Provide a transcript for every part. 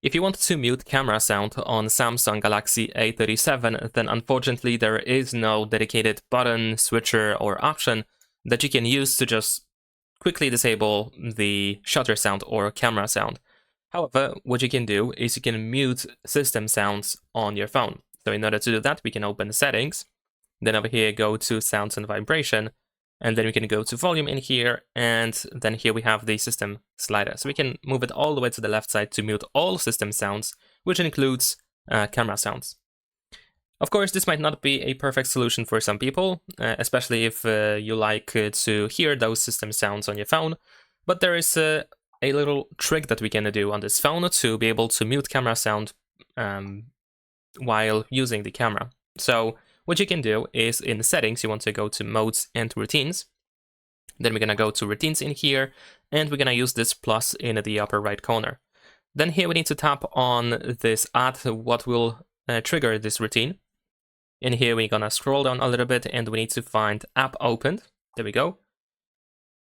If you want to mute camera sound on Samsung Galaxy A37, then unfortunately there is no dedicated button, switcher, or option that you can use to just quickly disable the shutter sound or camera sound. However, what you can do is you can mute system sounds on your phone. So in order to do that, we can open Settings, then over here go to Sounds and Vibration, and then we can go to Volume in here, and then here we have the system slider. So we can move it all the way to the left side to mute all system sounds, which includes camera sounds. Of course, this might not be a perfect solution for some people, especially if you like to hear those system sounds on your phone, but there is a little trick that we can do on this phone to be able to mute camera sound while using the camera. So what you can do is in Settings, you want to go to Modes and Routines. Then we're going to go to Routines in here, and we're going to use this plus in the upper right corner. Then here we need to tap on this Add what will trigger this routine. In here we're going to scroll down a little bit, and we need to find App Opened. There we go.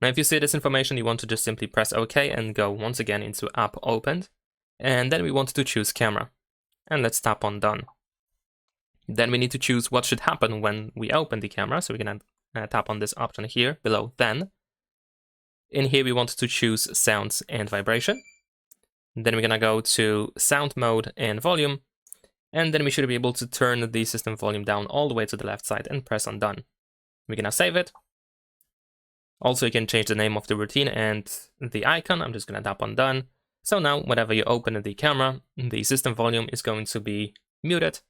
Now if you see this information, you want to just simply press OK and go once again into App Opened. And then we want to choose Camera. And let's tap on Done. Then we need to choose what should happen when we open the camera. So we're going to tap on this option here below Then. In here we want to choose Sounds and Vibration. Then we're going to go to Sound Mode and Volume. And then we should be able to turn the system volume down all the way to the left side and press on Done. We're going to save it. Also, you can change the name of the routine and the icon. I'm just going to tap on Done. So now, whenever you open the camera, the system volume is going to be muted,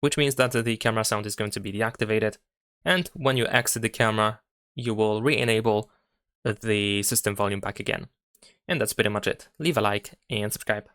which means that the camera sound is going to be deactivated. And when you exit the camera, you will re-enable the system volume back again. And that's pretty much it. Leave a like and subscribe.